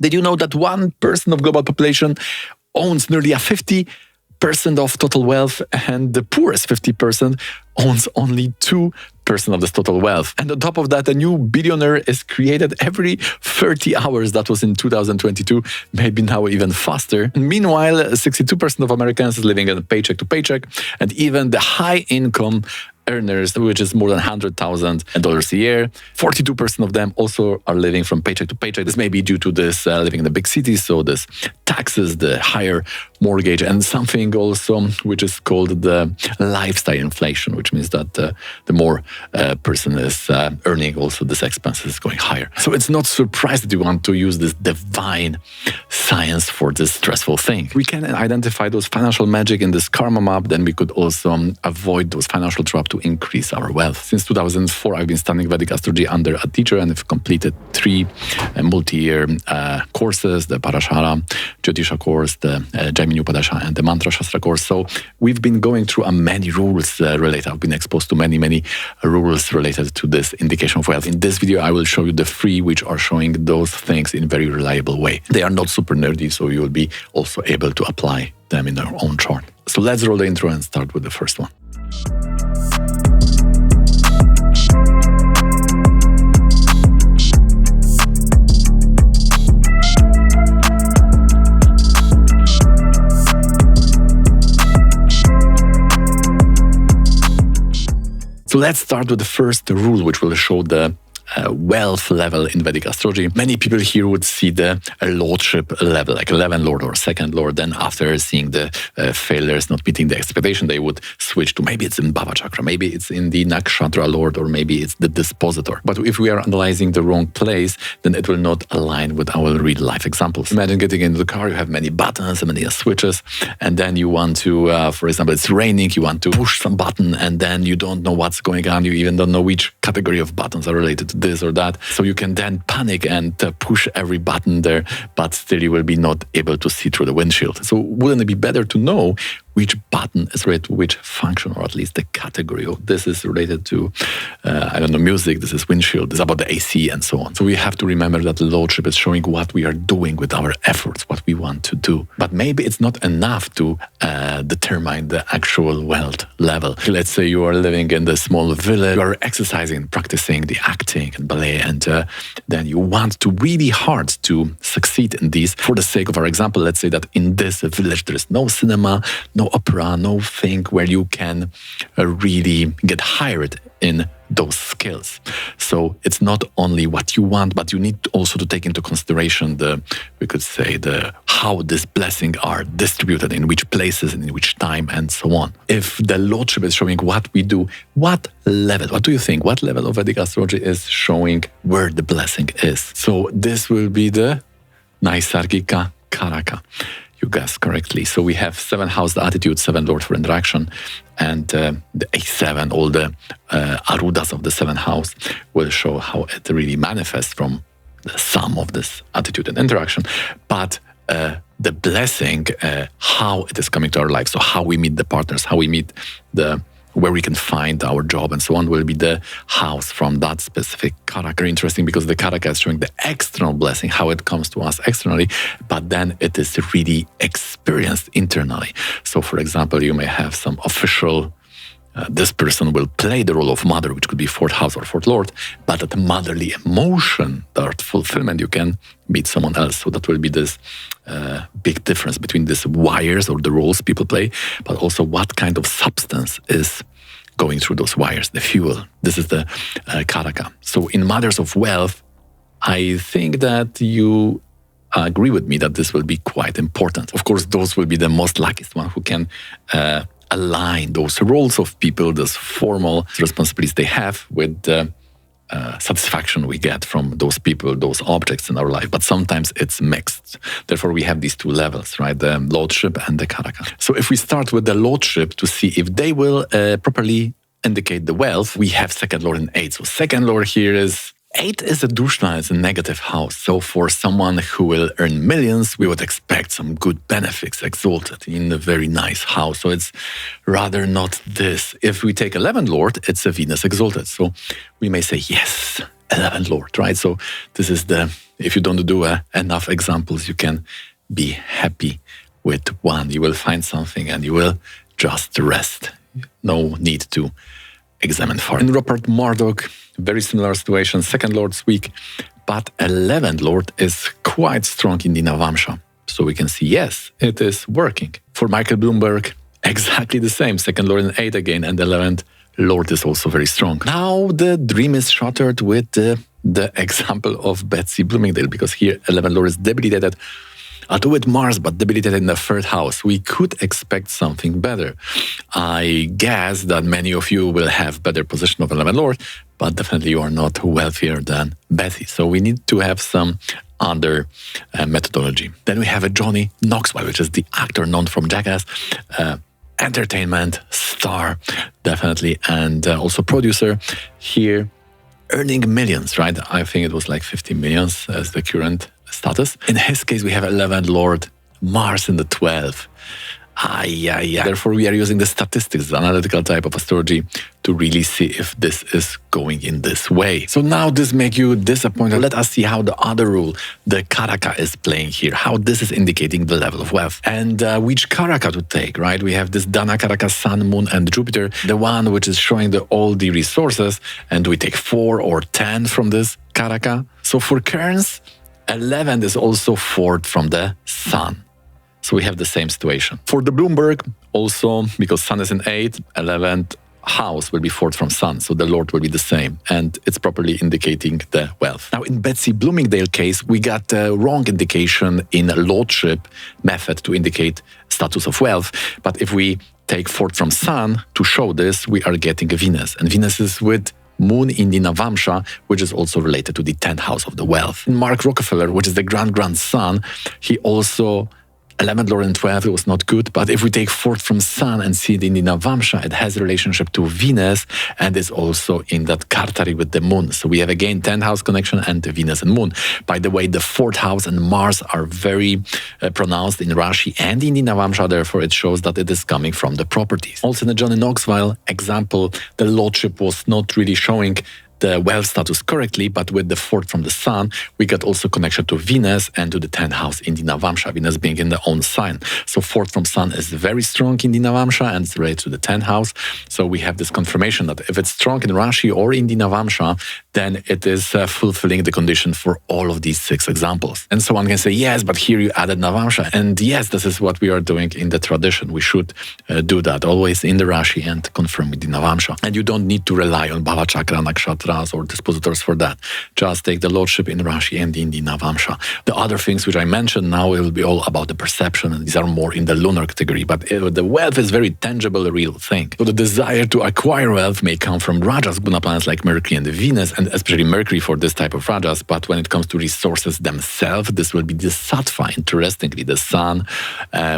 Did you know that 1% of global population owns nearly 50% of total wealth, and the poorest 50% owns only 2% of this total wealth? And on top of that, a new billionaire is created every 30 hours. That was in 2022, maybe now even faster. And meanwhile, 62% of Americans is living on paycheck to paycheck, and even the high income earners, which is more than $100,000 a year, 42% of them also are living from paycheck to paycheck. This may be due to this living in the big cities, so this taxes, the higher mortgage, and something also which is called the lifestyle inflation, which means that the more a person is earning, also this expense is going higher. So it's not surprised that you want to use this divine science for this stressful thing. We can identify those financial magic in this karma map, then we could also avoid those financial traps to increase our wealth. Since 2004, I've been studying Vedic astrology under a teacher, and I've completed 3 multi-year courses, the Parashara Jyotisha course, the Jaimini Upadesha, and the Mantra Shastra course. So we've been going through many rules related. I've been exposed to many rules related to this indication of wealth. In this video, I will show you the 3 which are showing those things in a very reliable way. They are not super nerdy, so you will be also able to apply them in your own chart. So let's roll the intro and start with the first one. So let's start with the first rule, which will show the wealth level in Vedic astrology. Many people here would see the lordship level, like 11 lord or second lord. Then after seeing the failures not meeting the expectation, they would switch to maybe it's in Bhava chakra, maybe it's in the nakshatra lord, or maybe it's the dispositor. But if we are analyzing the wrong place, then it will not align with our real life examples. Imagine getting into the car, you have many buttons and many switches, and then you want to, for example, it's raining, you want to push some button, and then you don't know what's going on. You even don't know which category of buttons are related to this or that. So you can then panic and push every button there, but still you will be not able to see through the windshield. So wouldn't it be better to know which button is related to which function, or at least the category of this is related to, music, this is windshield, this is about the AC and so on. So we have to remember that the lordship is showing what we are doing with our efforts, what we want to do. But maybe it's not enough to determine the actual wealth level. Let's say you are living in the small village, you are exercising, practicing the acting and ballet, and then you want to really hard to succeed in these. For the sake of our example, let's say that in this village there is no cinema, no opera, no thing where you can really get hired in those skills. So it's not only what you want, but you need also to take into consideration how this blessing are distributed, in which places and in which time and so on. If the lordship is showing what we do, what do you think? What level of Vedic astrology is showing where the blessing is? So this will be the Naisargika Karaka. You guessed correctly. So we have 7 house, the attitude, 7 lord for interaction, and the A7, all the Arudhas of the 7th house will show how it really manifests from the sum of this attitude and interaction. But the blessing, how it is coming to our life, so how we meet the partners, how we meet where we can find our job and so on, will be the house from that specific karaka. Very interesting, because the karaka is showing the external blessing, how it comes to us externally, but then it is really experienced internally. So for example, you may have some official, this person will play the role of mother, which could be 4th house or 4th lord, but at the motherly emotion, that fulfillment, you can meet someone else. So that will be this big difference between these wires or the roles people play, but also what kind of substance is going through those wires, the fuel. This is the karaka. So in matters of wealth, I think that you agree with me that this will be quite important. Of course, those will be the most luckiest one who can align those roles of people, those formal responsibilities they have, with the satisfaction we get from those people, those objects in our life. But sometimes it's mixed. Therefore, we have these 2 levels, right? The lordship and the karaka. So if we start with the lordship to see if they will properly indicate the wealth, we have 2nd lord and 8th. So 2nd lord here is 8 is a dushna, it's a negative house. So for someone who will earn millions, we would expect some good benefits, exalted in a very nice house. So it's rather not this. If we take 11th lord, it's a Venus exalted. So we may say, yes, 11th Lord, right? So this is if you don't do enough examples, you can be happy with one. You will find something and you will just rest. No need to examine further. In Rupert Murdoch, very similar situation. 2nd Lord's weak, but 11th Lord is quite strong in the Navamsha. So we can see, yes, it is working. For Michael Bloomberg, exactly the same. 2nd Lord in 8 again, and 11th Lord is also very strong. Now the dream is shattered with the example of Betsy Bloomingdale, because here 11th Lord is debilitated, although with Mars, but debilitated in the 3rd house. We could expect something better. I guess that many of you will have better position of 11th Lord, but definitely you are not wealthier than Betsy. So we need to have some other methodology. Then we have a Johnny Knoxville, which is the actor known from Jackass, entertainment star, definitely, and also producer here, earning millions, right? I think it was like 50 millions as the current status. In his case, we have 11th Lord, Mars in the 12th. Therefore, we are using the statistics, the analytical type of astrology, to really see if this is going in this way. So now this makes you disappointed. Let us see how the other rule, the Karaka, is playing here, how this is indicating the level of wealth, and which Karaka to take, right? We have this Dana Karaka, Sun, Moon, and Jupiter, the one which is showing all the resources, and we take 4 or 10 from this Karaka. So for Cairns, 11 is also 4 from the Sun. So we have the same situation. For the Bloomberg, also, because Sun is in 8, 11th house will be 4th from Sun, so the Lord will be the same, and it's properly indicating the wealth. Now, in Betsy Bloomingdale case, we got a wrong indication in lordship method to indicate status of wealth, but if we take 4th from Sun to show this, we are getting a Venus, and Venus is with Moon in the Navamsha, which is also related to the 10th house of the wealth. In Mark Rockefeller, which is the grandson, he also 11th Lord and 12th, it was not good, but if we take 4th from Sun and see it in the Navamsha, it has a relationship to Venus and is also in that Kartari with the Moon. So we have again 10th house connection and Venus and Moon. By the way, the 4th house and Mars are very pronounced in Rashi and in the Navamsha, therefore it shows that it is coming from the properties. Also in the Johnny Knoxville example, the lordship was not really showing the wealth status correctly, but with the 4th from the Sun, we got also connection to Venus and to the 10th house in the Navamsha, Venus being in the own sign. So 4th from Sun is very strong in the Navamsha and it's related to the 10th house. So we have this confirmation that if it's strong in Rashi or in the Navamsha, then it is fulfilling the condition for all of these 6 examples. And so one can say, yes, but here you added Navamsha. And yes, this is what we are doing in the tradition. We should do that always in the Rashi and confirm with the Navamsha. And you don't need to rely on Bhava Chakra, Nakshatra, or dispositors for that. Just take the lordship in Rashi and in the Navamsha. The other things which I mentioned now, it will be all about the perception, and these are more in the lunar category, but the wealth is very tangible, a real thing. So the desire to acquire wealth may come from Rajas, Guna planets like Mercury and Venus, and especially Mercury for this type of Rajas, but when it comes to resources themselves, this will be the Sattva, interestingly, the Sun,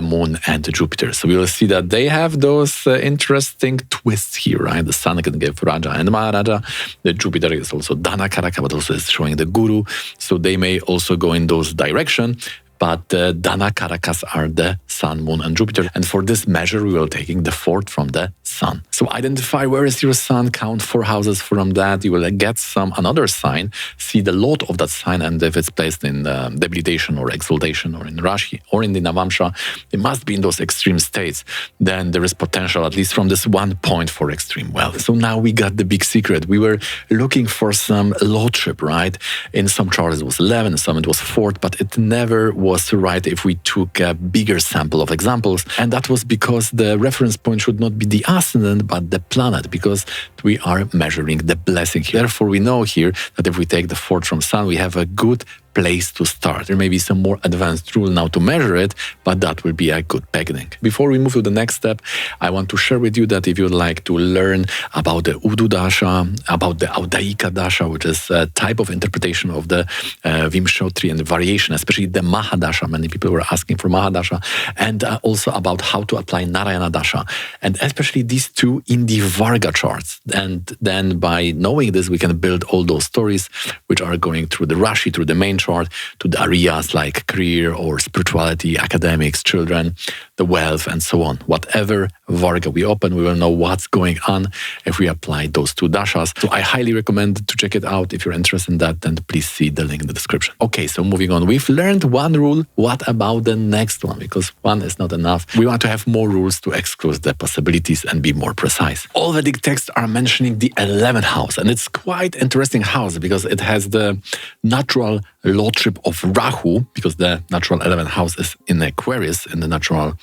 Moon, and Jupiter. So we will see that they have those interesting twists here, right? The Sun can give Raja and Maharaja, the Jupiter is also Dana Karaka, but also is showing the Guru. So they may also go in those directions. But Dana Karakas are the Sun, Moon, and Jupiter. And for this measure, we will taking the 4th from the Sun. So identify where is your Sun, count 4 houses from that. You will get another sign, see the lot of that sign, and if it's placed in debilitation or exaltation or in Rashi or in the Navamsha, it must be in those extreme states. Then there is potential, at least from this 1 point, for extreme wealth. So now we got the big secret. We were looking for some lordship, right? In some charts it was 11, in some it was 4th, but it never was right if we took a bigger sample of examples. And that was because the reference point should not be the ascendant, but the planet, because we are measuring the blessing. Therefore, we know here that if we take the 4th from Sun, we have a good place to start. There may be some more advanced rule now to measure it, but that will be a good beginning. Before we move to the next step, I want to share with you that if you'd like to learn about the Udu Dasha, about the Audaika Dasha, which is a type of interpretation of the Vimshotri and the variation, especially the Mahadasha. Many people were asking for Mahadasha, and also about how to apply Narayana Dasha, and especially these 2 in the Varga charts. And then by knowing this, we can build all those stories which are going through the Rashi, through the main chart to the areas like career or spirituality, academics, children, the wealth, and so on. Whatever Varga we open, we will know what's going on if we apply those two dashas. So I highly recommend to check it out. If you're interested in that, then please see the link in the description. Okay, so moving on. We've learned one rule. What about the next one? Because one is not enough. We want to have more rules to exclude the possibilities and be more precise. All Vedic texts are mentioning the 11th house, and it's quite interesting house because it has the natural lordship of Rahu, because the natural 11th house is in Aquarius in the natural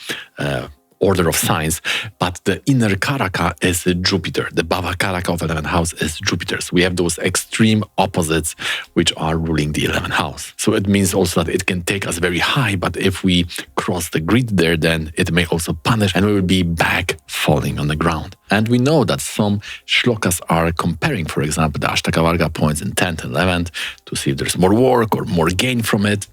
order of signs, but the inner karaka is Jupiter. The bhava karaka of 11th house is Jupiter. So we have those extreme opposites which are ruling the 11th house. So it means also that it can take us very high, but if we cross the grid there, then it may also punish and we will be back falling on the ground. And we know that some shlokas are comparing, for example, the Ashtaka Varga points in 10th and 11th to see if there's more work or more gain from it.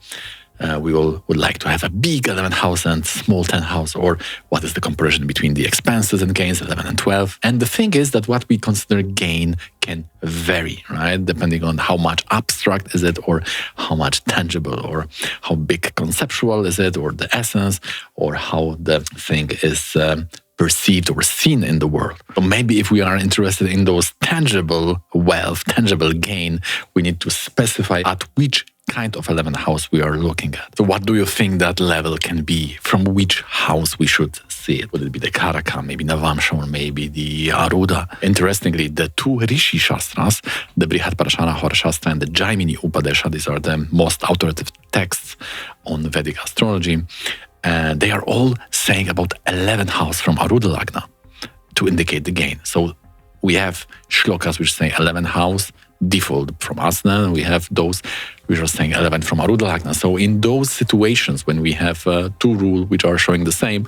We would like to have a big 11th house and small 10th house, or what is the comparison between the expenses and gains, 11 and 12. And the thing is that what we consider gain can vary, right? Depending on how much abstract is it, or how much tangible, or how big conceptual is it, or the essence, or how the thing is perceived or seen in the world. So maybe if we are interested in those tangible wealth, tangible gain, we need to specify at which kind of 11th house we are looking at. So what do you think that level can be? From which house we should see it? Would it be the Karaka, maybe Navamsha, or maybe the Arudha? Interestingly, the two Rishi Shastras, the Brihatparashara Hora Shastra and the Jaimini Upadesha, these are the most authoritative texts on Vedic astrology, and they are all saying about 11th house from Arudha lagna to indicate the gain. So we have shlokas which say 11th house default from Asna, and we have those which are saying 11th from Arudha lagna. So in those situations when we have two rules which are showing the same,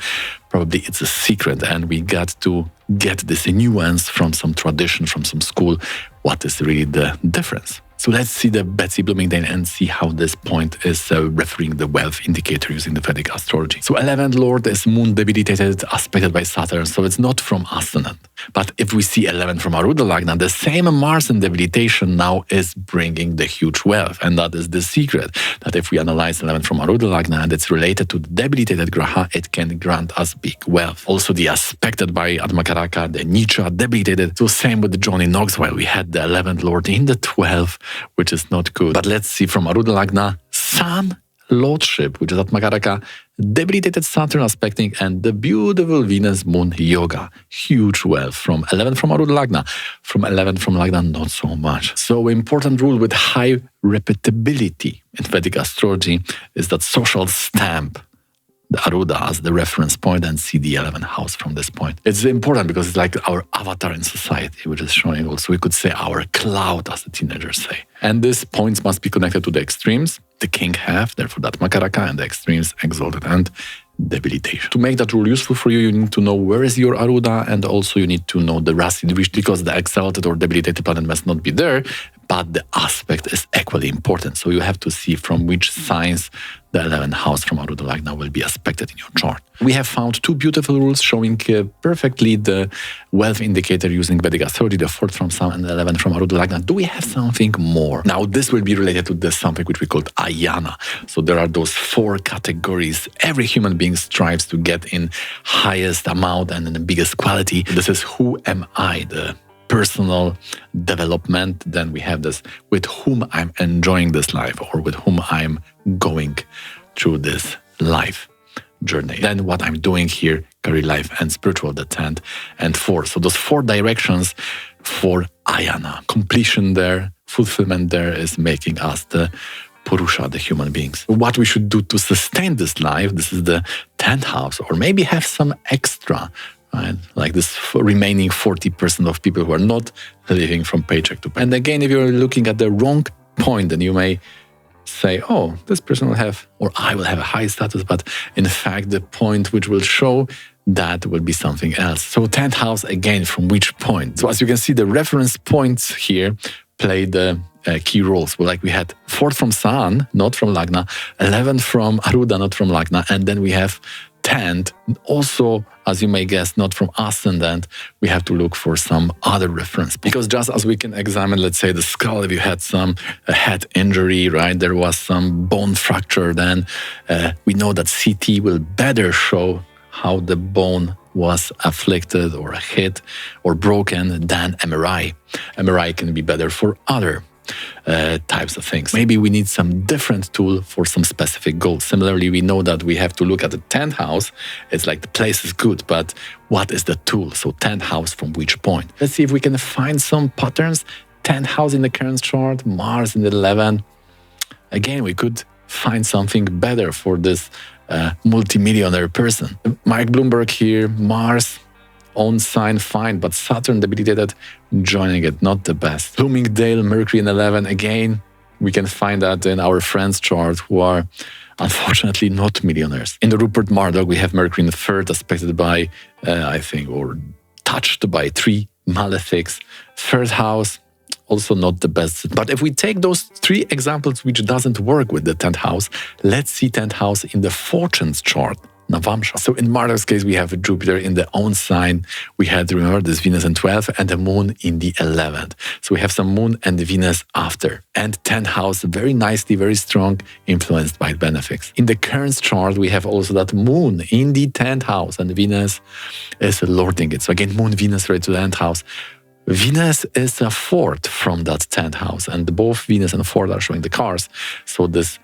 probably it's a secret, and we got to get this nuance from some tradition, from some school, what is really the difference. So let's see the Betsy Bloomingdale and see how this point is referring the wealth indicator using the Vedic astrology. So 11th Lord is moon debilitated, aspected by Saturn, so it's not from ascendant. But if we see 11th from Arudha lagna, the same Mars in debilitation now is bringing the huge wealth. And that is the secret, that if we analyze 11th from Arudha lagna and it's related to the debilitated graha, it can grant us big wealth. Also the aspected by Atmakaraka, the Nietzsche debilitated. So same with the Johnny Knoxville. We had the 11th Lord in the 12th, which is not good. But let's see from Arudha lagna, Sun lordship, which is Atmakaraka, debilitated Saturn aspecting, and the beautiful Venus Moon yoga. Huge wealth from 11th from Arudha lagna. From 11th from lagna, not so much. So important rule with high repeatability in Vedic astrology is that social stamp the Arudha as the reference point and see the 11th house from this point. It's important because it's like our avatar in society, which is showing also, we could say, our cloud, as the teenagers say. And these points must be connected to the extremes, the king half, therefore that Makaraka, and the extremes, exalted and debilitation. To make that rule useful for you, you need to know where is your Arudha, and also you need to know the Rasi, because the exalted or debilitated planet must not be there, but the aspect is equally important. So you have to see from which signs the 11th house from Arudha lagna will be aspected in your chart. We have found two beautiful rules showing perfectly the wealth indicator using Vedic astrology, the 4th from Sun and the 11th from Arudha lagna. Do we have something more? Now this will be related to the something which we call ayana. So there are those 4 categories. Every human being strives to get in highest amount and in the biggest quality. This is who am I, the personal development. Then we have this with whom I'm enjoying this life, or with whom I'm going through this life journey. Then what I'm doing here, career life and spiritual, the 10th and 4th. So those 4 directions for ayana. Completion there, fulfillment there is making us the Purusha, the human beings. What we should do to sustain this life, this is the 10th house, or maybe have some extra, right? Like this remaining 40% of people who are not living from paycheck to paycheck. And again, if you're looking at the wrong point, then you may say, oh, this person will have, or I will have a high status, but in fact, the point which will show that will be something else. So 10th house, again, from which point? So as you can see, the reference points here play the key roles. Well, like we had 4th from Sun, not from Lagna, 11th from Arudha, not from Lagna, and then we have 10th, also, as you may guess, not from ascendant, we have to look for some other reference. Because just as we can examine, let's say, the skull, if you had a head injury, right, there was some bone fracture, then we know that CT will better show how the bone was afflicted or hit or broken than MRI. MRI can be better for other types of things. Maybe we need some different tool for some specific goals. Similarly, we know that we have to look at the 10th house. It's like the place is good, but what is the tool? So 10th house from which point? Let's see if we can find some patterns. 10th house in the current chart, Mars in the 11th. Again, we could find something better for this multimillionaire person. Mike Bloomberg here, Mars, own sign, fine, but Saturn debilitated, joining it, not the best. Bloomingdale, Mercury in 11, again, we can find that in our friends' chart who are unfortunately not millionaires. In the Rupert Murdoch, we have Mercury in the 3rd, aspected by, I think, or touched by 3 malefics. 3rd house, also not the best. But if we take those 3 examples which doesn't work with the 10th house, let's see 10th house in the fortunes chart, Navamsha. So in Murdoch's case, we have Jupiter in the own sign. We had, remember, this Venus in 12th and the Moon in the 11th. So we have some Moon and Venus after. And 10th house, very nicely, very strong, influenced by benefics. In the current chart, we have also that Moon in the 10th house and Venus is lording it. So again, Moon, Venus, right to the 10th house. Venus is a 4th from that 10th house, and both Venus and 4th are showing the cars. So this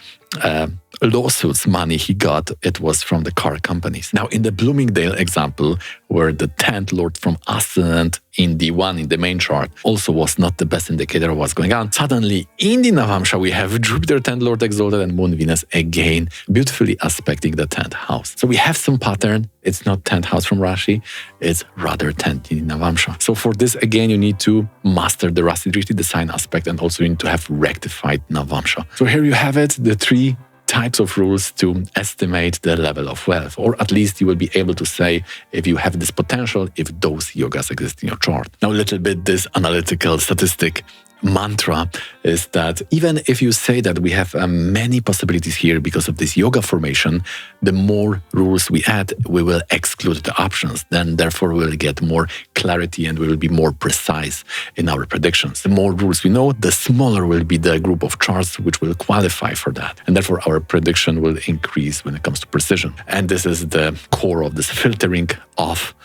lawsuits money he got, it was from the car companies. Now, in the Bloomingdale example, where the 10th lord from ascendant in the main chart also was not the best indicator of what's going on, suddenly in the Navamsha, we have Jupiter 10th lord exalted and Moon Venus again, beautifully aspecting the 10th house. So we have some pattern. It's not 10th house from Rashi, it's rather 10th in Navamsha. So for this, again, you need to master the Rashi, the sign aspect, and also you need to have rectified Navamsha. So here you have it, the 3 types of rules to estimate the level of wealth, or at least you will be able to say if you have this potential, if those yogas exist in your chart. Now, a little bit this analytical statistic mantra is that even if you say that we have many possibilities here because of this yoga formation, the more rules we add, we will exclude the options. Then therefore we'll get more clarity and we will be more precise in our predictions. The more rules we know, the smaller will be the group of charts which will qualify for that. And therefore our prediction will increase when it comes to precision. And this is the core of this filtering of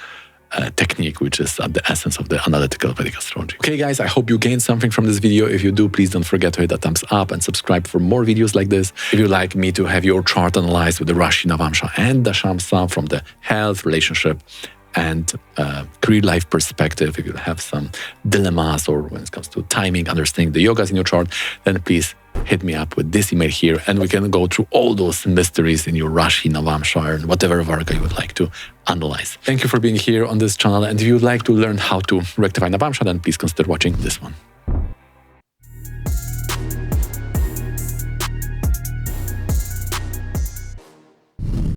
technique, which is at the essence of the analytical Vedic astrology. Okay, guys, I hope you gained something from this video. If you do, please don't forget to hit that thumbs up and subscribe for more videos like this. If you'd like me to have your chart analyzed with the Rashi, Navamsha, and Dashamsa from the health, relationship, and career life perspective, if you have some dilemmas or when it comes to timing, understanding the yogas in your chart, then please hit me up with this email here and we can go through all those mysteries in your Rashi, Navamsha, and whatever Varga you would like to analyze. Thank you for being here on this channel, and if you would like to learn how to rectify Navamsha, then please consider watching this one.